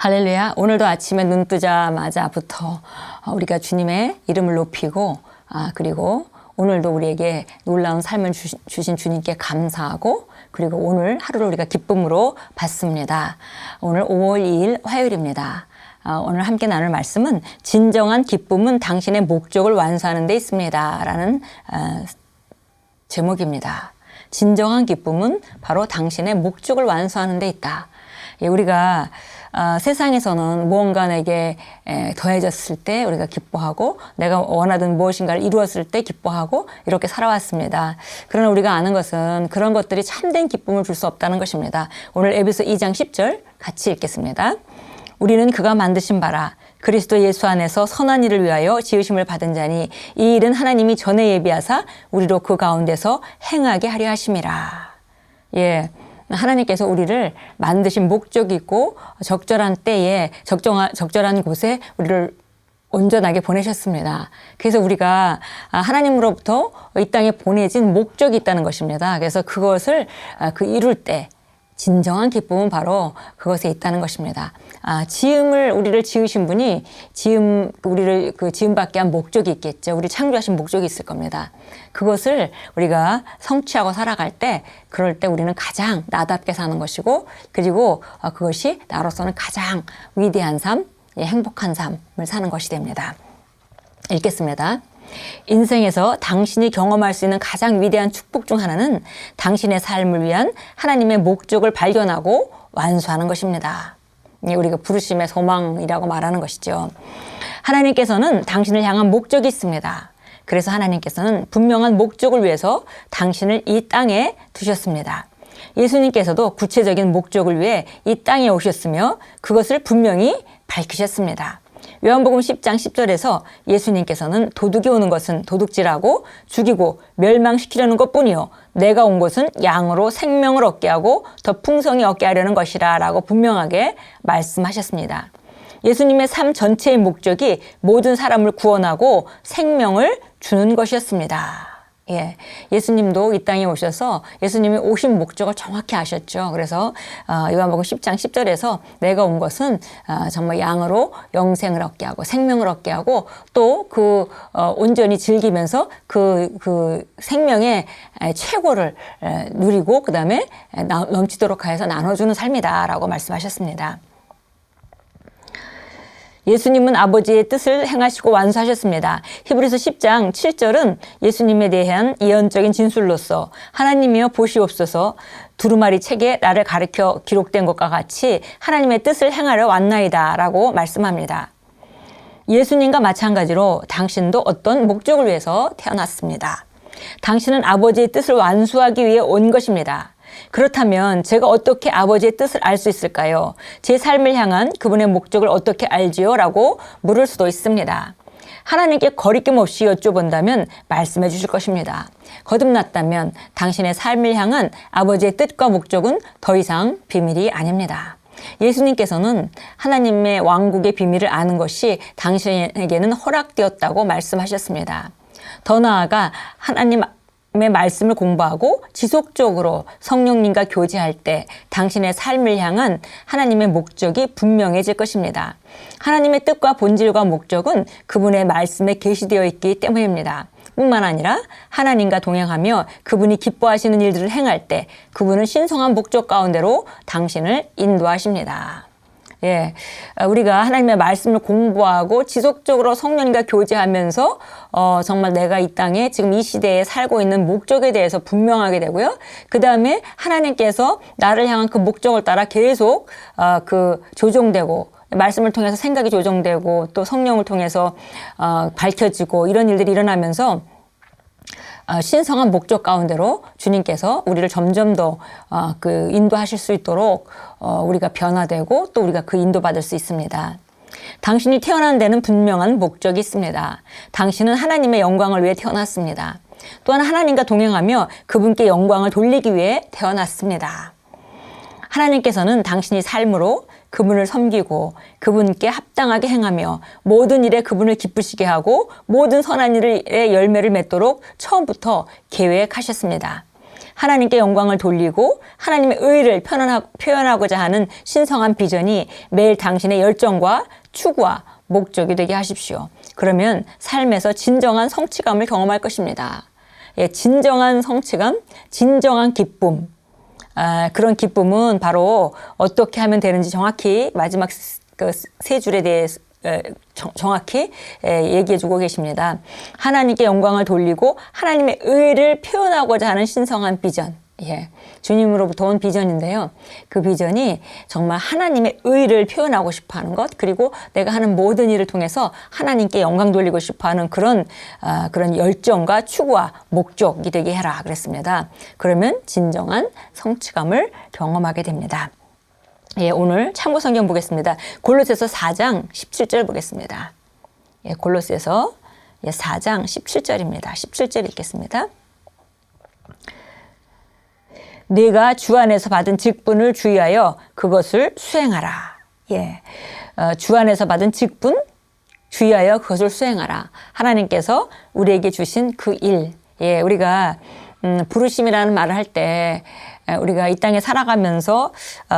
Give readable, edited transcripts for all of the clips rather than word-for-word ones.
할렐루야. 오늘도 아침에 눈 뜨자마자부터 우리가 주님의 이름을 높이고 그리고 오늘도 우리에게 놀라운 삶을 주신 주님께 감사하고 그리고 오늘 하루를 우리가 기쁨으로 받습니다. 오늘 5월 2일 화요일입니다. 오늘 함께 나눌 말씀은 진정한 기쁨은 당신의 목적을 완수하는 데 있습니다. 라는 제목입니다. 진정한 기쁨은 바로 당신의 목적을 완수하는 데 있다. 우리가 세상에서는 무언가 내게 더해졌을 때 우리가 기뻐하고 내가 원하던 무엇인가를 이루었을 때 기뻐하고 이렇게 살아왔습니다. 그러나 우리가 아는 것은 그런 것들이 참된 기쁨을 줄 수 없다는 것입니다. 오늘 에베소 2장 10절 같이 읽겠습니다. 우리는 그가 만드신 바라 그리스도 예수 안에서 선한 일을 위하여 지으심을 받은 자니 이 일은 하나님이 전에 예비하사 우리로 그 가운데서 행하게 하려 하심이라. 예. 하나님께서 우리를 만드신 목적이 있고 적절한 때에 적절한 곳에 우리를 온전하게 보내셨습니다. 그래서 우리가 하나님으로부터 이 땅에 보내진 목적이 있다는 것입니다. 그래서 그것을 이룰 때 진정한 기쁨은 바로 그것에 있다는 것입니다. 우리를 지으신 분이 우리를 지음받게 한 목적이 있겠죠. 우리 창조하신 목적이 있을 겁니다. 그것을 우리가 성취하고 살아갈 때, 그럴 때 우리는 가장 나답게 사는 것이고, 그리고 그것이 나로서는 가장 위대한 삶, 행복한 삶을 사는 것이 됩니다. 읽겠습니다. 인생에서 당신이 경험할 수 있는 가장 위대한 축복 중 하나는 당신의 삶을 위한 하나님의 목적을 발견하고 완수하는 것입니다. 우리가 부르심의 소망이라고 말하는 것이죠. 하나님께서는 당신을 향한 목적이 있습니다. 그래서 하나님께서는 분명한 목적을 위해서 당신을 이 땅에 두셨습니다. 예수님께서도 구체적인 목적을 위해 이 땅에 오셨으며 그것을 분명히 밝히셨습니다. 요한복음 10장 10절에서 예수님께서는 도둑이 오는 것은 도둑질하고 죽이고 멸망시키려는 것뿐이요 내가 온 것은 양으로 생명을 얻게 하고 더 풍성히 얻게 하려는 것이라 라고 분명하게 말씀하셨습니다. 예수님의 삶 전체의 목적이 모든 사람을 구원하고 생명을 주는 것이었습니다. 예수님도 이 땅에 오셔서 예수님이 오신 목적을 정확히 아셨죠. 그래서 요한복음 10장 10절에서 내가 온 것은 정말 양으로 영생을 얻게 하고 생명을 얻게 하고 또 온전히 즐기면서 그 생명의 최고를 누리고 그 다음에 넘치도록 하여서 나눠주는 삶이다라고 말씀하셨습니다. 예수님은 아버지의 뜻을 행하시고 완수하셨습니다. 히브리서 10장 7절은 예수님에 대한 예언적인 진술로서 하나님이여 보시옵소서 두루마리 책에 나를 가르쳐 기록된 것과 같이 하나님의 뜻을 행하려 왔나이다 라고 말씀합니다. 예수님과 마찬가지로 당신도 어떤 목적을 위해서 태어났습니다. 당신은 아버지의 뜻을 완수하기 위해 온 것입니다. 그렇다면 제가 어떻게 아버지의 뜻을 알 수 있을까요? 제 삶을 향한 그분의 목적을 어떻게 알지요? 라고 물을 수도 있습니다. 하나님께 거리낌 없이 여쭤본다면 말씀해 주실 것입니다. 거듭났다면 당신의 삶을 향한 아버지의 뜻과 목적은 더 이상 비밀이 아닙니다. 예수님께서는 하나님의 왕국의 비밀을 아는 것이 당신에게는 허락되었다고 말씀하셨습니다. 더 나아가 하나님의 말씀을 공부하고 지속적으로 성령님과 교제할 때 당신의 삶을 향한 하나님의 목적이 분명해질 것입니다. 하나님의 뜻과 본질과 목적은 그분의 말씀에 계시되어 있기 때문입니다. 뿐만 아니라 하나님과 동행하며 그분이 기뻐하시는 일들을 행할 때 그분은 신성한 목적 가운데로 당신을 인도하십니다. 우리가 하나님의 말씀을 공부하고 지속적으로 성령님과 교제하면서 정말 내가 이 땅에 지금 이 시대에 살고 있는 목적에 대해서 분명하게 되고요. 그 다음에 하나님께서 나를 향한 그 목적을 따라 계속 조정되고 말씀을 통해서 생각이 조정되고 또 성령을 통해서 밝혀지고 이런 일들이 일어나면서 신성한 목적 가운데로 주님께서 우리를 점점 더 인도하실 수 있도록 우리가 변화되고 또 우리가 그 인도받을 수 있습니다. 당신이 태어난 데는 분명한 목적이 있습니다. 당신은 하나님의 영광을 위해 태어났습니다. 또한 하나님과 동행하며 그분께 영광을 돌리기 위해 태어났습니다. 하나님께서는 당신이 삶으로 그분을 섬기고 그분께 합당하게 행하며 모든 일에 그분을 기쁘시게 하고 모든 선한 일의 열매를 맺도록 처음부터 계획하셨습니다. 하나님께 영광을 돌리고 하나님의 의를 표현하고자 하는 신성한 비전이 매일 당신의 열정과 추구와 목적이 되게 하십시오. 그러면 삶에서 진정한 성취감을 경험할 것입니다. 예, 진정한 성취감, 진정한 기쁨. 그런 기쁨은 바로 어떻게 하면 되는지 정확히 마지막 그 세 줄에 대해 정확히 얘기해 주고 계십니다. 하나님께 영광을 돌리고 하나님의 의를 표현하고자 하는 신성한 비전. 예, 주님으로부터 온 비전인데요. 그 비전이 정말 하나님의 의를 표현하고 싶어 하는 것, 그리고 내가 하는 모든 일을 통해서 하나님께 영광 돌리고 싶어 하는 그런 열정과 추구와 목적이 되게 해라 그랬습니다. 그러면 진정한 성취감을 경험하게 됩니다. 예, 오늘 참고 성경 보겠습니다. 골로새서 4장 17절 보겠습니다. 예, 골로새서 4장 17절입니다. 17절 읽겠습니다. 네가 주 안에서 받은 직분을 주의하여 그것을 수행하라. 예, 주 안에서 받은 직분 주의하여 그것을 수행하라. 하나님께서 우리에게 주신 그 일. 예, 우리가 부르심이라는 말을 할 때 우리가 이 땅에 살아가면서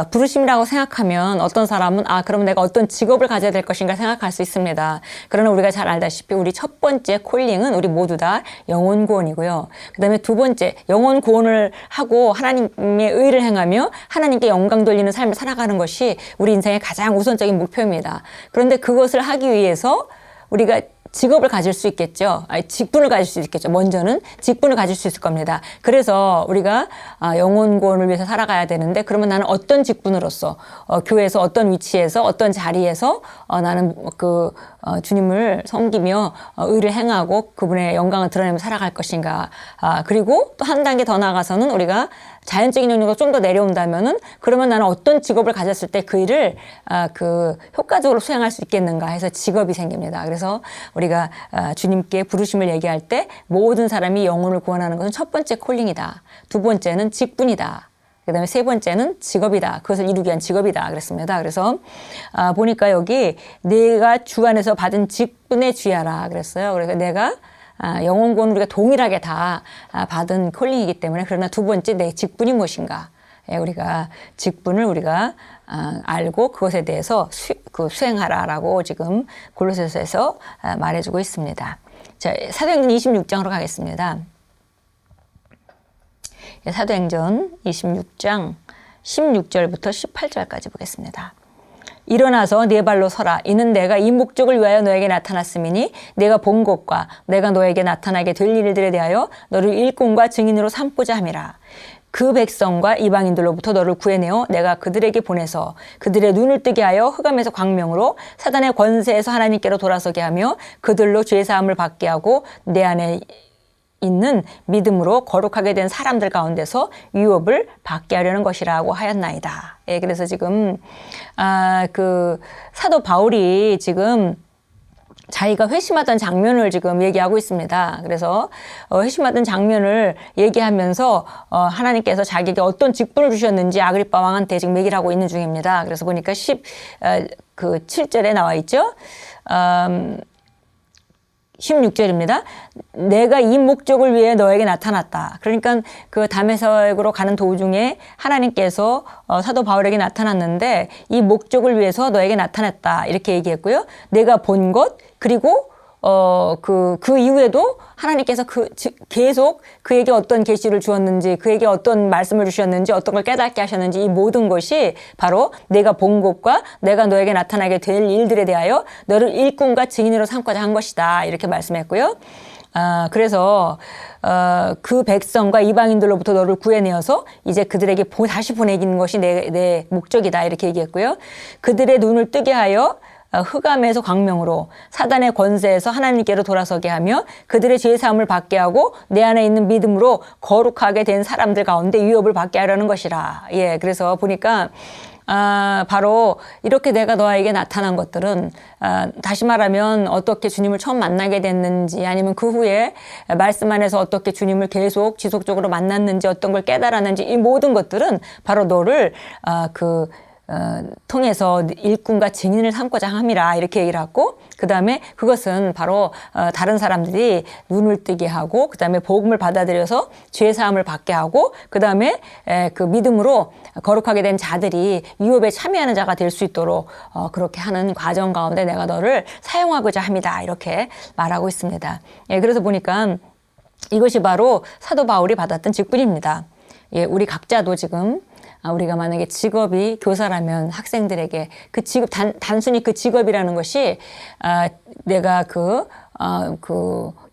부르심이라고 생각하면 어떤 사람은 그럼 내가 어떤 직업을 가져야 될 것인가 생각할 수 있습니다. 그러나 우리가 잘 알다시피 우리 첫 번째 콜링은 우리 모두 다 영혼 구원이고요. 그다음에 두 번째 영혼 구원을 하고 하나님의 의를 행하며 하나님께 영광 돌리는 삶을 살아가는 것이 우리 인생의 가장 우선적인 목표입니다. 그런데 그것을 하기 위해서 우리가 직업을 가질 수 있겠죠. 직분을 가질 수 있겠죠. 먼저는 직분을 가질 수 있을 겁니다. 그래서 우리가 영혼 구원을 위해서 살아가야 되는데, 그러면 나는 어떤 직분으로서 교회에서 어떤 위치에서 어떤 자리에서 나는 주님을 섬기며 의를 행하고 그분의 영광을 드러내며 살아갈 것인가. 그리고 또 한 단계 더 나아가서는 우리가 자연적인 영역으로 좀 더 내려온다면은, 그러면 나는 어떤 직업을 가졌을 때 그 일을 효과적으로 수행할 수 있겠는가 해서 직업이 생깁니다. 그래서 우리가 주님께 부르심을 얘기할 때 모든 사람이 영혼을 구원하는 것은 첫 번째 콜링이다. 두 번째는 직분이다. 그다음에 세 번째는 직업이다. 그것을 이루기 위한 직업이다 그랬습니다. 그래서 보니까 여기 내가 주 안에서 받은 직분에 주의하라 그랬어요. 그래서 내가 영혼 구원을 우리가 동일하게 다 받은 콜링이기 때문에, 그러나 두 번째 내 직분이 무엇인가. 우리가 직분을 우리가 알고 그것에 대해서 수행하라라고 지금 골로새서에서 말해주고 있습니다. 자, 사도행전 26장으로 가겠습니다. 사도행전 26장 16절부터 18절까지 보겠습니다. 일어나서 네 발로 서라. 이는 내가 이 목적을 위하여 너에게 나타났음이니 내가 본 것과 내가 너에게 나타나게 될 일들에 대하여 너를 일꾼과 증인으로 삼고자 함이라. 그 백성과 이방인들로부터 너를 구해내어 내가 그들에게 보내서 그들의 눈을 뜨게 하여 흑암에서 광명으로 사단의 권세에서 하나님께로 돌아서게 하며 그들로 죄사함을 받게 하고 내 안에 있는 믿음으로 거룩하게 된 사람들 가운데서 유업을 받게 하려는 것이라고 하였나이다. 예, 그래서 지금 사도 바울이 지금 자기가 회심하던 장면을 지금 얘기하고 있습니다. 그래서 회심하던 장면을 얘기하면서 하나님께서 자기에게 어떤 직분을 주셨는지 아그리빠 왕한테 지금 얘기를 하고 있는 중입니다. 그래서 보니까 7절에 나와 있죠. 16절입니다. 내가 이 목적을 위해 너에게 나타났다. 그러니까 그 다메섹으로 가는 도중에 하나님께서 사도 바울에게 나타났는데 이 목적을 위해서 너에게 나타났다. 이렇게 얘기했고요. 내가 본 것, 그리고 그 이후에도 하나님께서 계속 그에게 어떤 계시를 주었는지, 그에게 어떤 말씀을 주셨는지, 어떤 걸 깨닫게 하셨는지, 이 모든 것이 바로 내가 본 것과 내가 너에게 나타나게 될 일들에 대하여 너를 일꾼과 증인으로 삼고자 한 것이다. 이렇게 말씀했고요. 그래서 그 백성과 이방인들로부터 너를 구해내어서 이제 그들에게 다시 보내기는 것이 내 목적이다. 이렇게 얘기했고요. 그들의 눈을 뜨게 하여 흑암에서 광명으로 사단의 권세에서 하나님께로 돌아서게 하며 그들의 죄사함을 받게 하고 내 안에 있는 믿음으로 거룩하게 된 사람들 가운데 유업을 받게 하려는 것이라. 예, 그래서 보니까 바로 이렇게 내가 너에게 나타난 것들은 다시 말하면 어떻게 주님을 처음 만나게 됐는지, 아니면 그 후에 말씀 안에서 어떻게 주님을 계속 지속적으로 만났는지, 어떤 걸 깨달았는지, 이 모든 것들은 바로 너를 통해서 일꾼과 증인을 삼고자 함이라 이렇게 얘기를 하고 그 다음에 그것은 바로 다른 사람들이 눈을 뜨게 하고 그 다음에 복음을 받아들여서 죄사함을 받게 하고 그 다음에 그 믿음으로 거룩하게 된 자들이 유업에 참여하는 자가 될 수 있도록 그렇게 하는 과정 가운데 내가 너를 사용하고자 합니다. 이렇게 말하고 있습니다. 예, 그래서 보니까 이것이 바로 사도 바울이 받았던 직분입니다. 예, 우리 각자도 지금 우리가 만약에 직업이 교사라면 학생들에게 그 직업, 단순히 그 직업이라는 것이 내가 그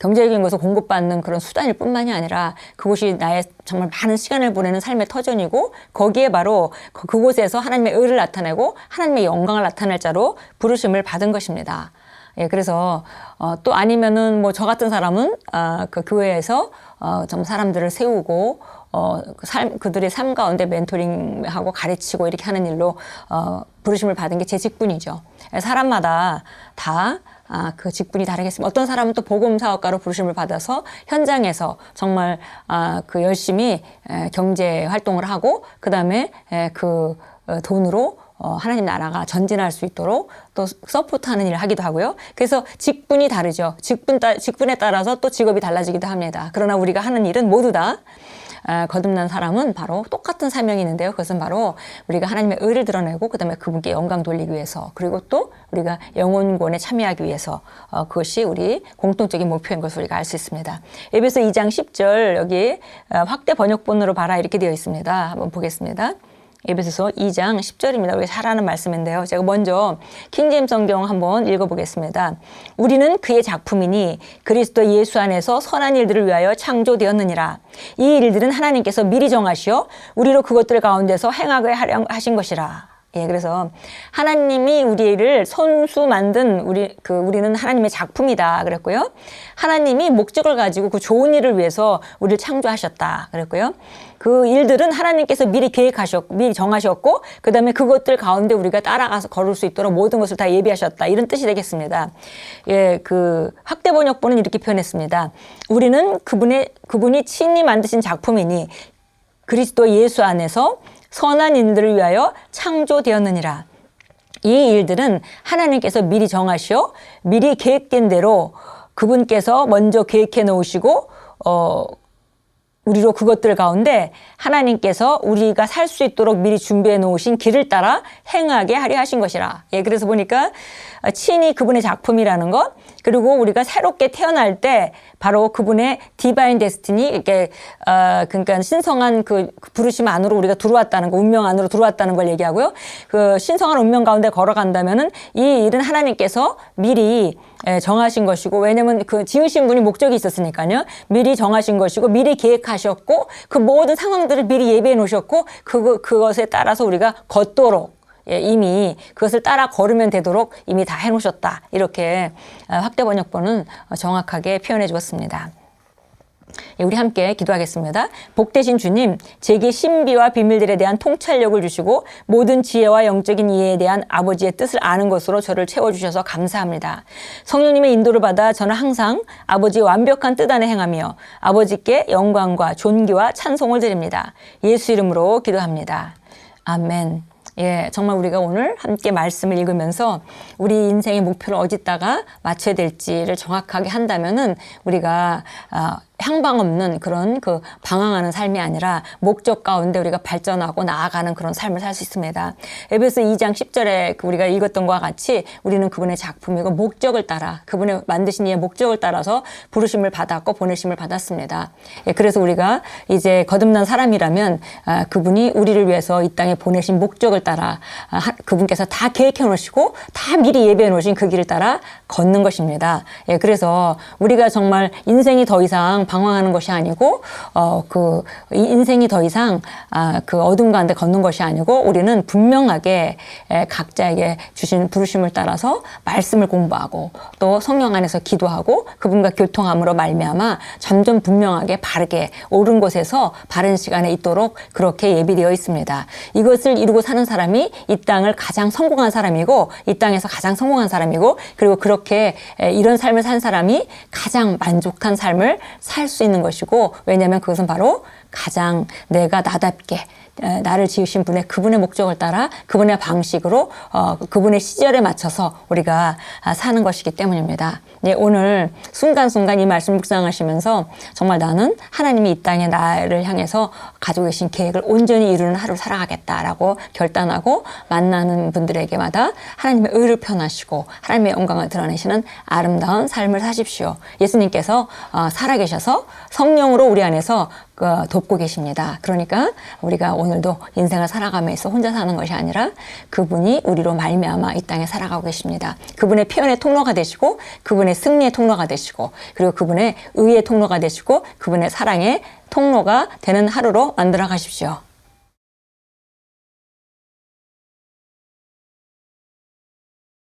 경제적인 것을 공급받는 그런 수단일 뿐만이 아니라 그곳이 나의 정말 많은 시간을 보내는 삶의 터전이고 거기에 바로 그곳에서 하나님의 의를 나타내고 하나님의 영광을 나타낼 자로 부르심을 받은 것입니다. 예, 그래서 또 아니면은 뭐 저 같은 사람은 그 교회에서 좀 사람들을 세우고 그들의 삶 가운데 멘토링하고 가르치고 이렇게 하는 일로 부르심을 받은 게 제 직분이죠. 사람마다 다 그 직분이 다르겠습니다. 어떤 사람은 또 복음 사업가로 부르심을 받아서 현장에서 정말 그 열심히 경제 활동을 하고 그 다음에 그 돈으로 하나님 나라가 전진할 수 있도록 또 서포트하는 일을 하기도 하고요. 그래서 직분이 다르죠. 직분에 따라서 또 직업이 달라지기도 합니다. 그러나 우리가 하는 일은 모두 다 거듭난 사람은 바로 똑같은 사명이 있는데요. 그것은 바로 우리가 하나님의 의를 드러내고 그다음에 그분께 영광 돌리기 위해서 그리고 또 우리가 영혼구원에 참여하기 위해서 그것이 우리 공통적인 목표인 것을 우리가 알 수 있습니다. 에베소 2장 10절 여기 확대 번역본으로 봐라 이렇게 되어 있습니다. 한번 보겠습니다. 에베소서 2장 10절입니다. 우리가 잘 아는 말씀인데요. 제가 먼저 킹제임스 성경 한번 읽어보겠습니다. 우리는 그의 작품이니 그리스도 예수 안에서 선한 일들을 위하여 창조되었느니라. 이 일들은 하나님께서 미리 정하시어 우리로 그것들 가운데서 행하게 하려 하신 것이라. 예, 그래서 하나님이 우리를 손수 만든 우리는 하나님의 작품이다 그랬고요. 하나님이 목적을 가지고 그 좋은 일을 위해서 우리를 창조하셨다 그랬고요. 그 일들은 하나님께서 미리 계획하셨고, 미리 정하셨고, 그 다음에 그것들 가운데 우리가 따라가서 걸을 수 있도록 모든 것을 다 예비하셨다. 이런 뜻이 되겠습니다. 예, 그 확대 번역본은 이렇게 표현했습니다. 우리는 그분이 친히 만드신 작품이니 그리스도 예수 안에서 선한 일들을 위하여 창조되었느니라. 이 일들은 하나님께서 미리 정하시어 미리 계획된 대로 그분께서 먼저 계획해 놓으시고 우리로 그것들 가운데 하나님께서 우리가 살 수 있도록 미리 준비해 놓으신 길을 따라 행하게 하려 하신 것이라. 예, 그래서 보니까 친히 그분의 작품이라는 것, 그리고 우리가 새롭게 태어날 때 바로 그분의 디바인 데스티니, 이렇게 그러니까 신성한 그 부르심 안으로 우리가 들어왔다는 거, 운명 안으로 들어왔다는 걸 얘기하고요. 그 신성한 운명 가운데 걸어간다면은 이 일은 하나님께서 미리 정하신 것이고, 왜냐면 그 지으신 분이 목적이 있었으니까요. 미리 정하신 것이고 미리 계획하셨고 그 모든 상황들을 미리 예비해 놓으셨고 그것에 따라서 우리가 걷도록 이미 그것을 따라 걸으면 되도록 이미 다 해놓으셨다. 이렇게 확대 번역본은 정확하게 표현해 주었습니다. 우리 함께 기도하겠습니다. 복되신 주님, 제게 신비와 비밀들에 대한 통찰력을 주시고 모든 지혜와 영적인 이해에 대한 아버지의 뜻을 아는 것으로 저를 채워주셔서 감사합니다. 성령님의 인도를 받아 저는 항상 아버지의 완벽한 뜻 안에 행하며 아버지께 영광과 존귀와 찬송을 드립니다. 예수 이름으로 기도합니다. 아멘. 예, 정말 우리가 오늘 함께 말씀을 읽으면서 우리 인생의 목표를 어디다가 맞춰야 될지를 정확하게 한다면은 우리가 향방 없는 그런 그 방황하는 삶이 아니라 목적 가운데 우리가 발전하고 나아가는 그런 삶을 살 수 있습니다. 에베소 2장 10절에 우리가 읽었던 것과 같이 우리는 그분의 작품이고 목적을 따라 그분의 만드신 이의 목적을 따라서 부르심을 받았고 보내심을 받았습니다. 예, 그래서 우리가 이제 거듭난 사람이라면 그분이 우리를 위해서 이 땅에 보내신 목적을 따라 그분께서 다 계획해 놓으시고 다 미리 예배해 놓으신 그 길을 따라 걷는 것입니다. 예, 그래서 우리가 정말 인생이 더 이상 방황하는 것이 아니고 그 인생이 더 이상 그 어둠 가운데 걷는 것이 아니고 우리는 분명하게 각자에게 주신 부르심을 따라서 말씀을 공부하고 또 성령 안에서 기도하고 그분과 교통함으로 말미암아 점점 분명하게 바르게 옳은 곳에서 바른 시간에 있도록 그렇게 예비되어 있습니다. 이것을 이루고 사는 사람이 이 땅을 가장 성공한 사람이고 이 땅에서 가장 성공한 사람이고 그리고 그렇게 이런 삶을 산 사람이 가장 만족한 삶을 살 수 있는 것이고 왜냐하면 그것은 바로 가장 내가 나답게 나를 지으신 분의 그분의 목적을 따라 그분의 방식으로 그분의 시절에 맞춰서 우리가 사는 것이기 때문입니다. 네, 오늘 순간순간 이 말씀 묵상하시면서 정말 나는 하나님이 이 땅에 나를 향해서 가지고 계신 계획을 온전히 이루는 하루 살아가겠다라고 결단하고 만나는 분들에게마다 하나님의 의를 표현하시고 하나님의 영광을 드러내시는 아름다운 삶을 사십시오. 예수님께서 살아계셔서 성령으로 우리 안에서 돕고 계십니다. 그러니까 우리가 오늘도 인생을 살아가면서 혼자 사는 것이 아니라 그분이 우리로 말미암아 이 땅에 살아가고 계십니다. 그분의 표현의 통로가 되시고 그분의 승리의 통로가 되시고 그리고 그분의 의의 통로가 되시고 그분의 사랑의 통로가 되는 하루로 만들어 가십시오.